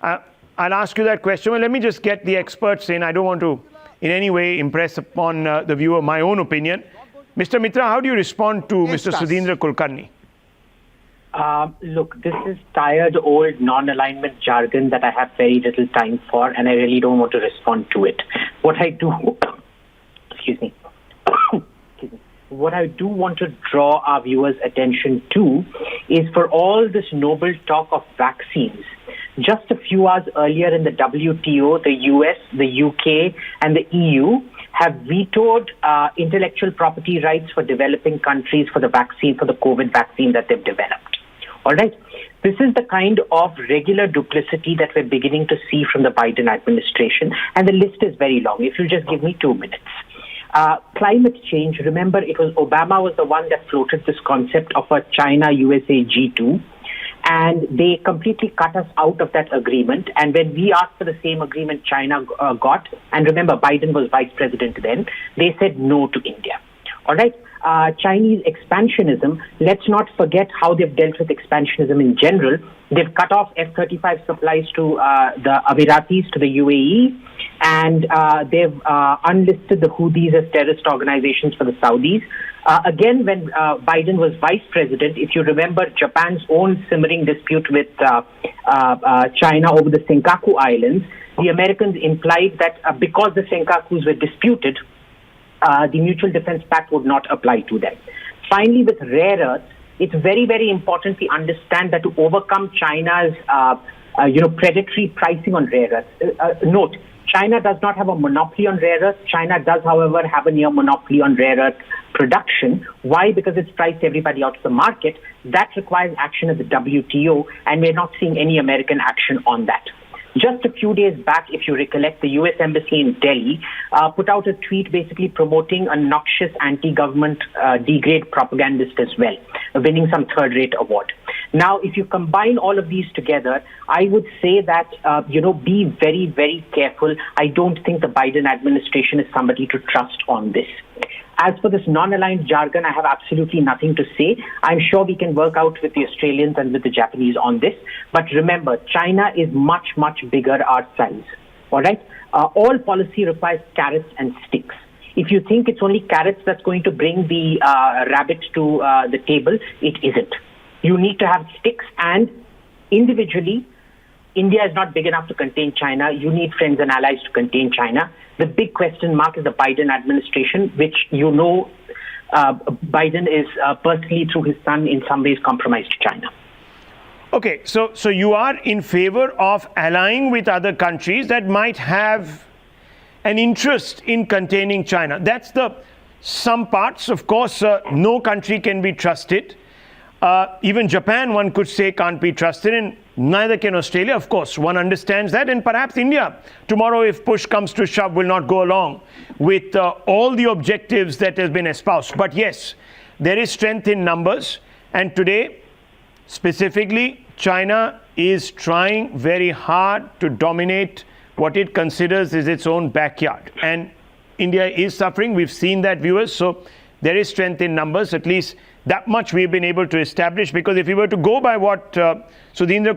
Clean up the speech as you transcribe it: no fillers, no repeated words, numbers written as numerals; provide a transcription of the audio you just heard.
I'll ask you that question. Well, let me just get the experts in. I don't want to in any way impress upon the viewer my own opinion. Mr. Mitra, how do you respond to Mr. Sudhindra Kulkarni? Look, this is tired, old, non-alignment jargon that I have very little time for, and I really don't want to respond to it. What I do, excuse me, what I do want to draw our viewers' attention to is for all this noble talk of vaccines. Just a few hours earlier in the WTO, the US, the UK, and the EU have vetoed intellectual property rights for developing countries for the vaccine, for the COVID vaccine that they've developed. All right. This is the kind of regular duplicity that we're beginning to see from the Biden administration, and the list is very long. If you'll just give me 2 minutes. Climate change, remember, it was Obama was the one that floated this concept of a China-USA G2, and they completely cut us out of that agreement. And when we asked for the same agreement China got, and remember, Biden was vice president then, they said no to India. All right. Chinese expansionism, let's not forget how they've dealt with expansionism in general. They've cut off F-35 supplies to the Emiratis, to the UAE, and they've unlisted the Houthis as terrorist organizations for the Saudis. Again, when Biden was vice president, if you remember Japan's own simmering dispute with China over the Senkaku Islands, the Americans implied that because the Senkakus were disputed, the Mutual Defense Pact would not apply to them. Finally, with rare earths, it's very, very important we understand that to overcome China's, predatory pricing on rare earths. Note, China does not have a monopoly on rare earths. China does, however, have a near monopoly on rare earth production. Why? Because it's priced everybody out of the market. That requires action at the WTO, and we're not seeing any American action on that. Just a few days back, if you recollect, the U.S. Embassy in Delhi put out a tweet basically promoting a noxious anti-government degrade propagandist as well, winning some third-rate award. Now, if you combine all of these together, I would say that, be very, very careful. I don't think the Biden administration is somebody to trust on this. As for this non-aligned jargon, I have absolutely nothing to say. I'm sure we can work out with the Australians and with the Japanese on this. But remember, China is much, much bigger our size. All right? All policy requires carrots and sticks. If you think it's only carrots that's going to bring the rabbit to the table, it isn't. You need to have sticks, and individually, India is not big enough to contain China. You need friends and allies to contain China. The big question mark is the Biden administration, which Biden is personally, through his son, in some ways compromised China. Okay, so you are in favor of allying with other countries that might have an interest in containing China. That's some parts. Of course, no country can be trusted. Even Japan, one could say, can't be trusted, and neither can Australia. Of course, one understands that, and perhaps India, tomorrow, if push comes to shove, will not go along with all the objectives that has been espoused. But yes, there is strength in numbers, and today, specifically, China is trying very hard to dominate what it considers is its own backyard. And India is suffering. We've seen that, viewers. So there is strength in numbers, at least that much we've been able to establish, because if we were to go by what Sudhindra